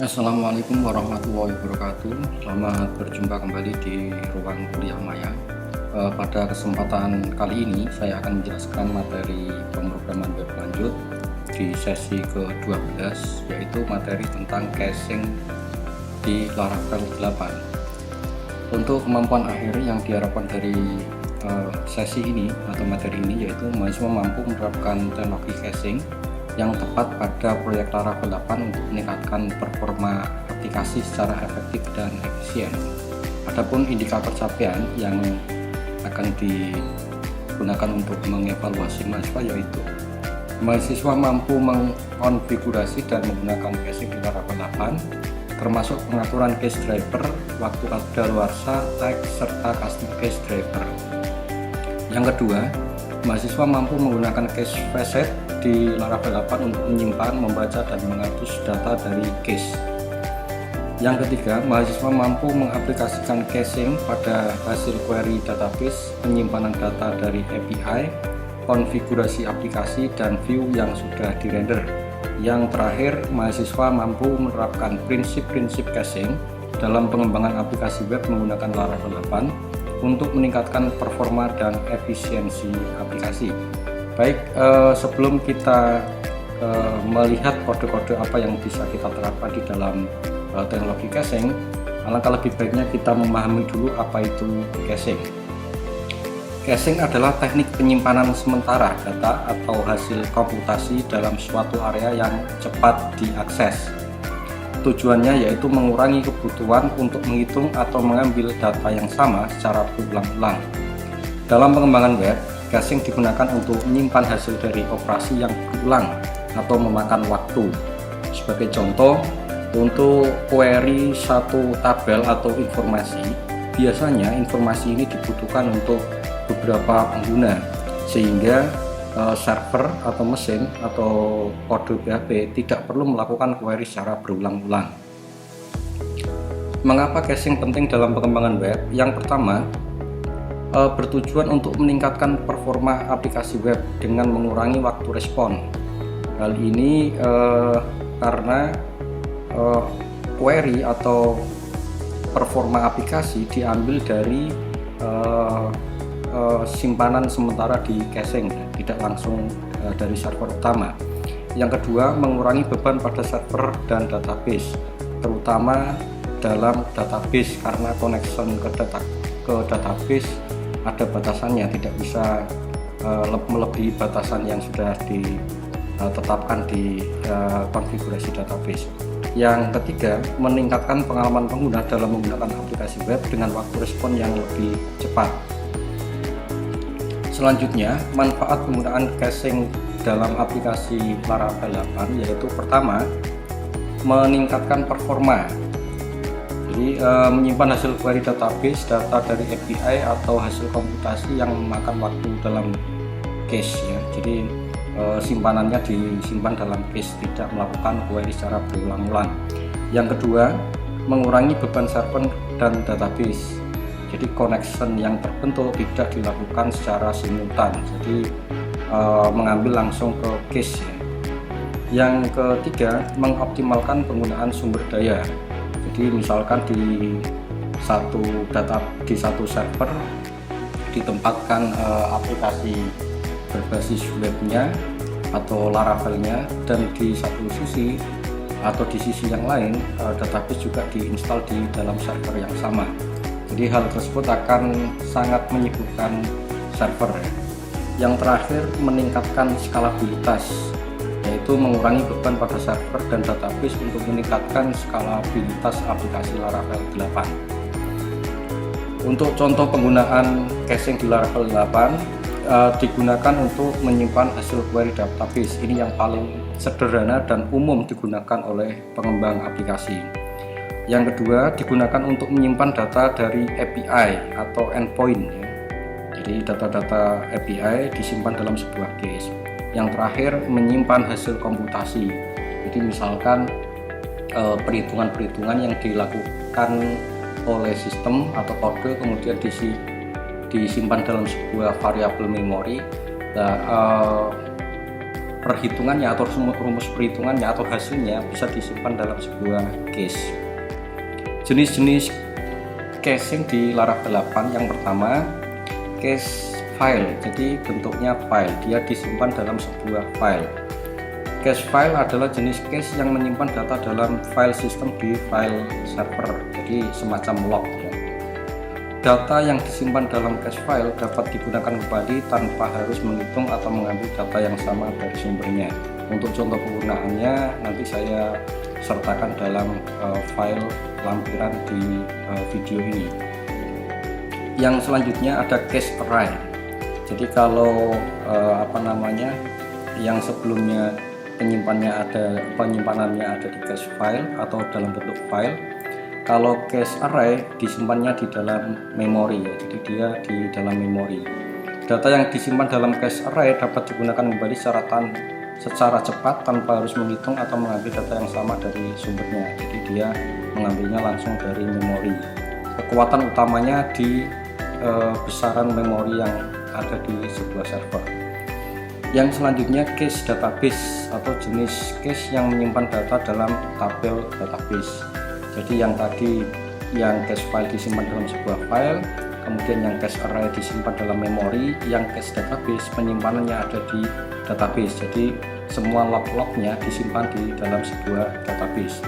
Assalamualaikum warahmatullahi wabarakatuh. Selamat berjumpa kembali di ruang kuliah Maya. Pada kesempatan kali ini saya akan menjelaskan materi pemrograman web lanjut di sesi ke-12, yaitu materi tentang caching di Laravel 8. Untuk kemampuan akhir yang diharapkan dari sesi ini atau materi ini, yaitu mahasiswa mampu menerapkan teknologi caching yang tepat pada proyek Laravel 8 untuk meningkatkan performa aplikasi secara efektif dan efisien. Adapun indikator capaian yang akan digunakan untuk mengevaluasi mahasiswa, yaitu mahasiswa mampu mengkonfigurasi dan menggunakan caching di Laravel 8, termasuk pengaturan cache driver, waktu kadaluarsa, tag, serta custom cache driver. Yang kedua, mahasiswa mampu menggunakan cache facet di Laravel 8 untuk menyimpan, membaca, dan menghapus data dari cache. Yang ketiga, mahasiswa mampu mengaplikasikan caching pada hasil query database, penyimpanan data dari API, konfigurasi aplikasi, dan view yang sudah dirender. Yang terakhir, mahasiswa mampu menerapkan prinsip-prinsip caching dalam pengembangan aplikasi web menggunakan Laravel 8 untuk meningkatkan performa dan efisiensi aplikasi. Baik, sebelum kita melihat kode-kode apa yang bisa kita terapkan di dalam teknologi caching, alangkah lebih baiknya kita memahami dulu apa itu caching. Caching adalah teknik penyimpanan sementara data atau hasil komputasi dalam suatu area yang cepat diakses. Tujuannya yaitu mengurangi kebutuhan untuk menghitung atau mengambil data yang sama secara berulang-ulang. Dalam pengembangan web, caching digunakan untuk menyimpan hasil dari operasi yang berulang atau memakan waktu. Sebagai contoh, untuk query satu tabel atau informasi, biasanya informasi ini dibutuhkan untuk beberapa pengguna, sehingga server atau mesin atau kode PHP tidak perlu melakukan query secara berulang-ulang. Mengapa caching penting dalam pengembangan web? Yang pertama, bertujuan untuk meningkatkan performa aplikasi web dengan mengurangi waktu respon. Hal ini karena query atau performa aplikasi diambil dari simpanan sementara di caching, tidak langsung dari server utama. Yang kedua, mengurangi beban pada server dan database, terutama dalam database, karena connection ke database ada batasannya, tidak bisa melebihi batasan yang sudah ditetapkan di konfigurasi database. Yang ketiga, meningkatkan pengalaman pengguna dalam menggunakan aplikasi web dengan waktu respon yang lebih cepat. Selanjutnya, manfaat penggunaan caching dalam aplikasi Laravel 8 yaitu pertama, meningkatkan performa. Jadi menyimpan hasil query database, data dari API atau hasil komputasi yang memakan waktu dalam cache ya. Jadi simpanannya disimpan dalam cache, tidak melakukan query secara berulang-ulang. Yang kedua, mengurangi beban server dan database. Jadi connection yang terbentuk tidak dilakukan secara simultan, jadi mengambil langsung ke cache ya. Yang ketiga, mengoptimalkan penggunaan sumber daya. Jadi misalkan di satu server ditempatkan aplikasi berbasis webnya atau Laravelnya, dan di satu sisi atau di sisi yang lain database juga diinstal di dalam server yang sama. Jadi hal tersebut akan sangat menyibukkan server. Yang terakhir, meningkatkan skalabilitas, yaitu mengurangi beban pada server dan database untuk meningkatkan skalabilitas aplikasi Laravel 8. Untuk contoh penggunaan caching di Laravel 8, digunakan untuk menyimpan hasil query database. Ini yang paling sederhana dan umum digunakan oleh pengembang aplikasi. Yang kedua, digunakan untuk menyimpan data dari API atau endpoint ya. Jadi data-data API disimpan dalam sebuah cache. Yang terakhir, menyimpan hasil komputasi. Jadi misalkan perhitungan-perhitungan yang dilakukan oleh sistem atau kode kemudian disimpan dalam sebuah variabel memori. Nah, perhitungannya atau rumus perhitungannya atau hasilnya bisa disimpan dalam sebuah cache. Jenis-jenis caching di Laravel 8, yang pertama cache file. Jadi bentuknya file, dia disimpan dalam sebuah file. Cache file adalah jenis cache yang menyimpan data dalam file sistem di file server, jadi semacam log ya. Data yang disimpan dalam cache file dapat digunakan kembali tanpa harus menghitung atau mengambil data yang sama dari sumbernya. Untuk contoh penggunaannya nanti saya sertakan dalam file lampiran di video ini. Yang selanjutnya ada cache array. Jadi kalau yang sebelumnya penyimpanannya ada di cache file atau dalam bentuk file, kalau cache array disimpannya di dalam memori ya, jadi dia di dalam memori. Data yang disimpan dalam cache array dapat digunakan kembali secara cepat tanpa harus menghitung atau mengambil data yang sama dari sumbernya, jadi dia mengambilnya langsung dari memori. Kekuatan utamanya di besaran memori yang ada di sebuah server. Yang selanjutnya cache database atau jenis cache yang menyimpan data dalam tabel database. Jadi yang tadi yang cache file disimpan dalam sebuah file, kemudian yang cache array disimpan dalam memori, yang cache database penyimpanannya ada di database. Jadi semua log-lognya disimpan di dalam sebuah database.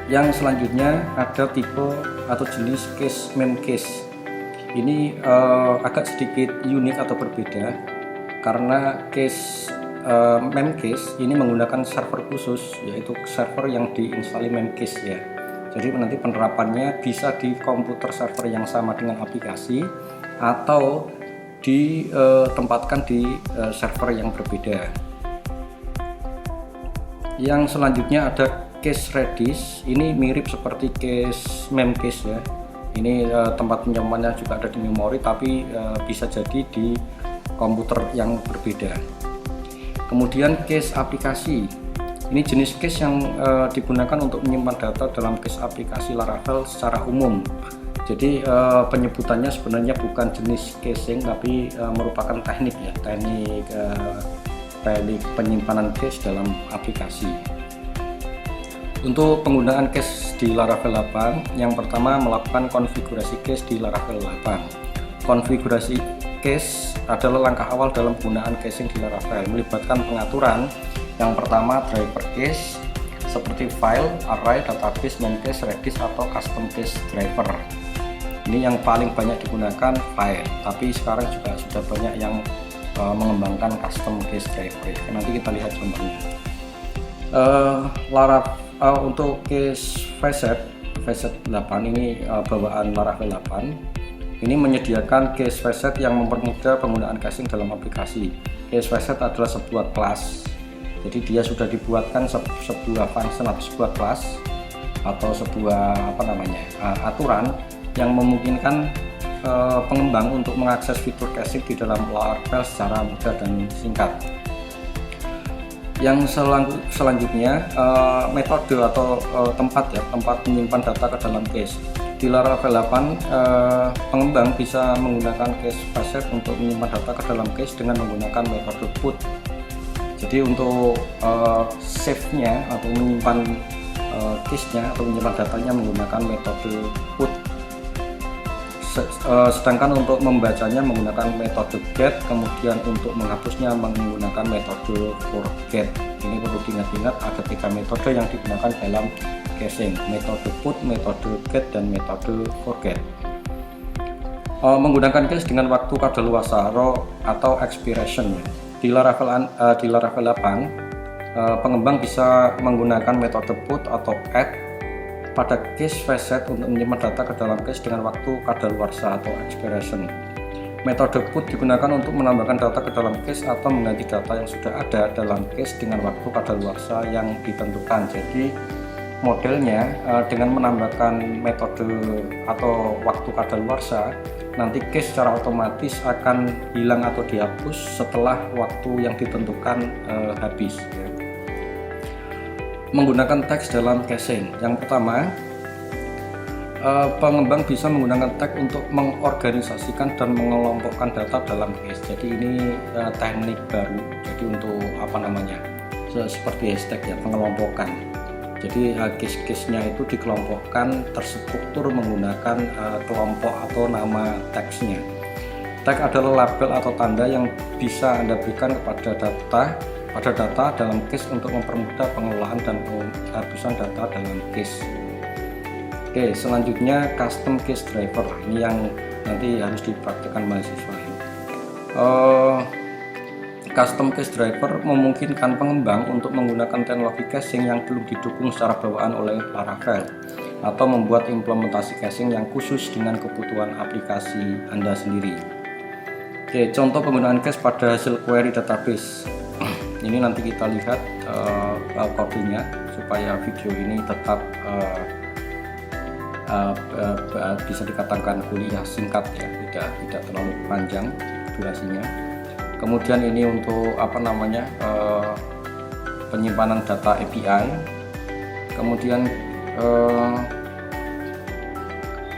Yang selanjutnya ada tipe atau jenis cache memcache. Ini agak sedikit unik atau berbeda karena cache memcache ini menggunakan server khusus, yaitu server yang diinstali memcache ya. Jadi nanti penerapannya bisa di komputer server yang sama dengan aplikasi atau ditempatkan di server yang berbeda. Yang selanjutnya ada cache redis. Ini mirip seperti cache memcache ya. Ini tempat penyimpanannya juga ada di memori, tapi bisa jadi di komputer yang berbeda. Kemudian cache aplikasi. Ini jenis cache yang digunakan untuk menyimpan data dalam cache aplikasi Laravel secara umum. Jadi penyebutannya sebenarnya bukan jenis caching, tapi merupakan teknik ya, teknik penyimpanan cache dalam aplikasi. Untuk penggunaan cache di Laravel 8, yang pertama melakukan konfigurasi cache di Laravel 8. Konfigurasi cache adalah langkah awal dalam penggunaan caching di Laravel, melibatkan pengaturan yang pertama driver cache seperti file, array, database, memcache, redis atau custom cache driver. Ini yang paling banyak digunakan file, tapi sekarang juga sudah banyak yang mengembangkan custom cache driver. Nanti kita lihat contohnya. Untuk cache facet 8 ini bawaan Laravel 8. Ini menyediakan cache facet yang mempermudah penggunaan caching dalam aplikasi. Cache facet adalah sebuah kelas, jadi dia sudah dibuatkan sebuah function atau sebuah kelas atau sebuah aturan yang memungkinkan pengembang untuk mengakses fitur caching di dalam Laravel secara mudah dan singkat. Yang selanjutnya metode atau tempat menyimpan data ke dalam cache. Di Laravel 8 pengembang bisa menggunakan cache facet untuk menyimpan data ke dalam cache dengan menggunakan metode put. Jadi untuk save-nya atau menyimpan cache-nya atau menyimpan datanya menggunakan metode put. Sedangkan untuk membacanya menggunakan metode get, kemudian untuk menghapusnya menggunakan metode forget. Ini perlu diingat-ingat, ada 3 metode yang digunakan dalam caching: metode put, metode get, dan metode forget. Menggunakan cache dengan waktu kadaluarsa atau expiration. Di Laravel 8 pengembang bisa menggunakan metode put atau add pada cache facet untuk menyimpan data ke dalam cache dengan waktu kadaluarsa atau expiration. Metode put digunakan untuk menambahkan data ke dalam cache atau mengganti data yang sudah ada dalam cache dengan waktu kadaluarsa yang ditentukan. Jadi modelnya dengan menambahkan metode atau waktu kadaluarsa, nanti cache secara otomatis akan hilang atau dihapus setelah waktu yang ditentukan habis. Menggunakan teks dalam caching. Yang pertama, pengembang bisa menggunakan tag untuk mengorganisasikan dan mengelompokkan data dalam case. Jadi ini teknik baru. Jadi untuk apa namanya, seperti hashtag ya, pengelompokan. Jadi case-case-nya itu dikelompokkan terstruktur menggunakan kelompok atau nama tagsnya. Tag adalah label atau tanda yang bisa Anda berikan kepada data dalam case untuk mempermudah pengelolaan dan penghapusan data dalam case. Oke, selanjutnya custom case driver. Ini yang nanti harus dipraktikkan mahasiswa. Custom case driver memungkinkan pengembang untuk menggunakan teknologi caching yang belum didukung secara bawaan oleh Laravel, atau membuat implementasi caching yang khusus dengan kebutuhan aplikasi Anda sendiri. Oke, contoh penggunaan cache pada hasil query database. Ini nanti kita lihat kodenya supaya video ini tetap bisa dikatakan kuliah singkat ya, tidak terlalu panjang durasinya. Kemudian ini untuk apa namanya, penyimpanan data API. Kemudian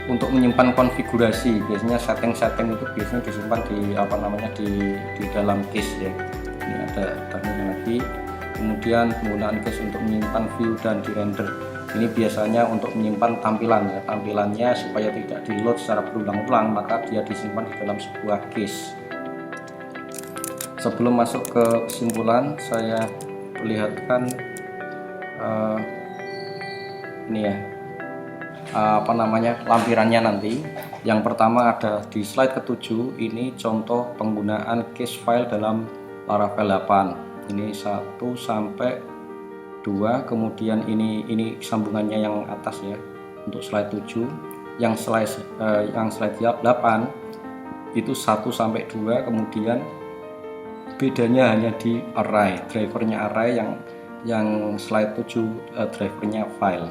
untuk menyimpan konfigurasi, biasanya setting-setting itu biasanya disimpan di apa namanya, di dalam case ya. Ini ada terminal lagi. Kemudian penggunaan case untuk menyimpan view dan di render. Ini biasanya untuk menyimpan tampilan ya, tampilannya supaya tidak di load secara berulang-ulang, maka dia disimpan di dalam sebuah case. Sebelum masuk ke kesimpulan, saya perlihatkan ini ya, apa namanya, lampirannya nanti. Yang pertama ada di slide ke-7, ini contoh penggunaan case file dalam Laravel 8. Ini 1 sampai 2, kemudian ini sambungannya yang atas ya untuk slide 7. Yang slide 8 itu 1 sampai 2, kemudian bedanya hanya di array, drivernya array, yang slide 7 drivernya file.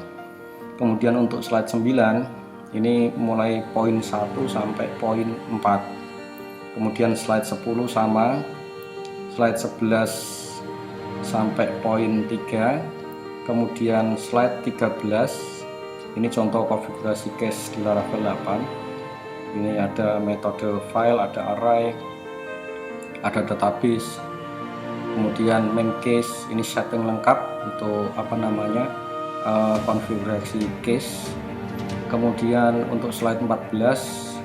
Kemudian untuk slide 9 ini mulai poin 1 sampai poin 4. Kemudian slide 10 sama, slide 11 sampai poin 3. Kemudian slide 13 ini contoh konfigurasi case di Laravel 8. Ini ada metode file, ada array, ada database. Kemudian main case, ini setting lengkap untuk apa namanya, konfigurasi case. Kemudian untuk slide 14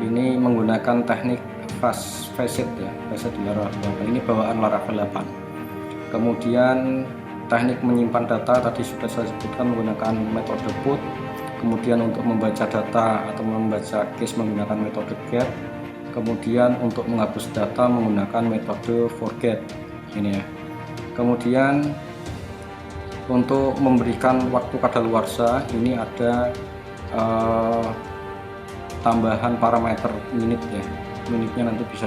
ini menggunakan teknik facet ya, facet di Laravel. Ini bawaan Laravel 8. Kemudian teknik menyimpan data tadi sudah saya sebutkan menggunakan metode put. Kemudian untuk membaca data atau membaca case menggunakan metode get. Kemudian untuk menghapus data menggunakan metode forget ini ya. Kemudian untuk memberikan waktu kadaluarsa ini ada tambahan parameter menit ya. Minitnya nanti bisa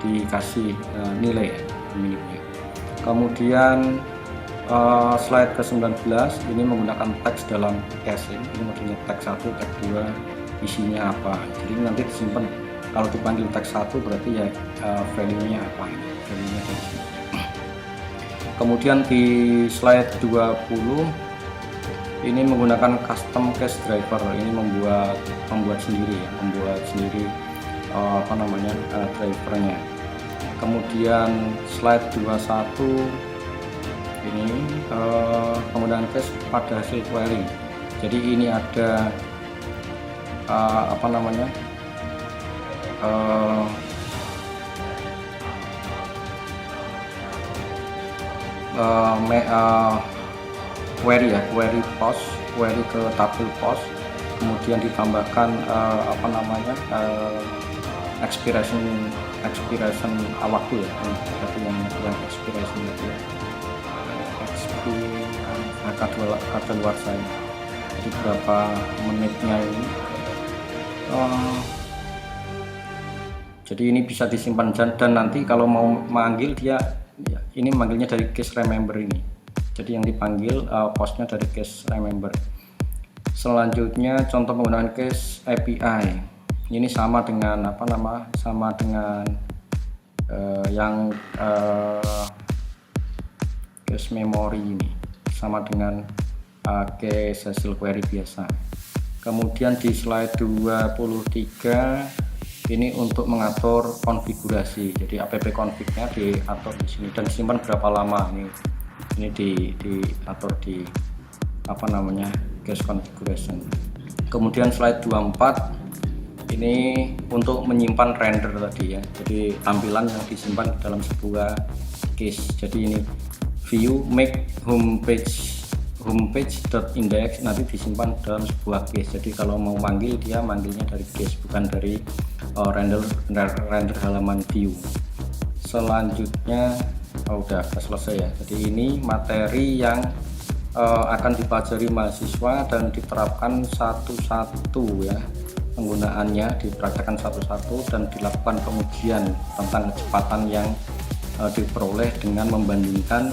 dikasih nilai ya, minitnya. Kemudian slide ke-19 ini menggunakan teks dalam caching. Ini modelnya teks 1, teks 2, isinya apa. Jadi nanti disimpan, kalau dipanggil teks 1 berarti ya value-nya apa, value-nya dari sini. Kemudian di slide 20 ini menggunakan custom case driver. Ini membuat sendiri ya, apa namanya, drivernya. Kemudian slide 21 ini penggunaan case pada hasil query. Jadi ini ada apa namanya, query ya, query post, query ke tabel post, kemudian ditambahkan apa namanya, expiration waktu ya, berarti yang expiration itu ya, kadaluarsa ini. Jadi berapa menitnya ini. Jadi ini bisa disimpan dan nanti kalau mau manggil dia ya, ini manggilnya dari case remember ini. Jadi yang dipanggil postnya dari case remember. Selanjutnya contoh penggunaan case API. Ini sama dengan apa nama? Sama dengan yang case memory ini. Sama dengan case hasil query biasa. Kemudian di slide 23 ini untuk mengatur konfigurasi. Jadi app config-nya diatur di sini dan simpan berapa lama. Ini diatur di cache configuration. Kemudian slide 24 ini untuk menyimpan render tadi ya. Jadi tampilan yang disimpan dalam sebuah cache. Jadi ini view make homepage.index nanti disimpan dalam sebuah cache. Jadi kalau mau manggil, dia manggilnya dari cache, bukan dari render halaman view. Selanjutnya udah selesai ya. Jadi ini materi yang akan dipelajari mahasiswa dan diterapkan satu-satu ya. Penggunaannya dipraktekkan satu-satu dan dilakukan pengujian tentang kecepatan yang diperoleh dengan membandingkan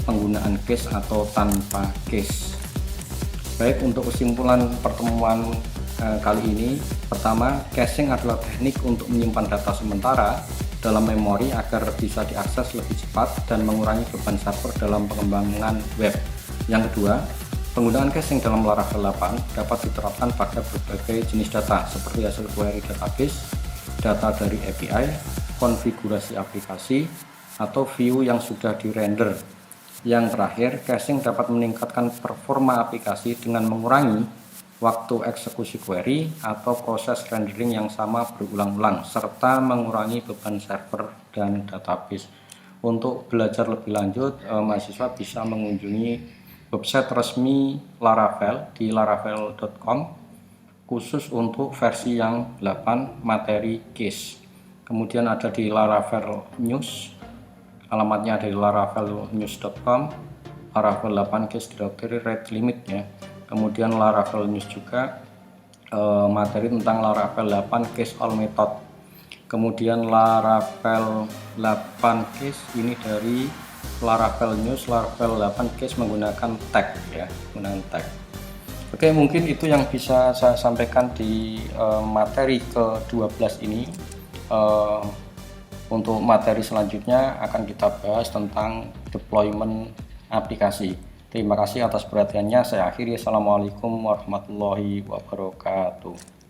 penggunaan cache atau tanpa cache. Baik, untuk kesimpulan pertemuan kali ini, pertama, caching adalah teknik untuk menyimpan data sementara dalam memori agar bisa diakses lebih cepat dan mengurangi beban server dalam pengembangan web. Yang kedua, penggunaan caching dalam Laravel 8 dapat diterapkan pada berbagai jenis data seperti hasil query database, data dari API, konfigurasi aplikasi, atau view yang sudah dirender. Yang terakhir, caching dapat meningkatkan performa aplikasi dengan mengurangi waktu eksekusi query atau proses rendering yang sama berulang-ulang, serta mengurangi beban server dan database. Untuk belajar lebih lanjut, mahasiswa bisa mengunjungi website resmi Laravel di laravel.com khusus untuk versi yang 8 materi cache. Kemudian ada di Laravel News, alamatnya ada di laravelnews.com, Laravel 8 cache directory rate limit ya. Kemudian Laravel News juga materi tentang Laravel 8 cache all method. Kemudian Laravel 8 cache ini dari Laravel News, Laravel 8 cache menggunakan tag ya, menggunakan tag. Oke, mungkin itu yang bisa saya sampaikan di materi ke-12 ini. Untuk materi selanjutnya akan kita bahas tentang deployment aplikasi. Terima kasih atas perhatiannya. Saya akhiri. Assalamualaikum warahmatullahi wabarakatuh.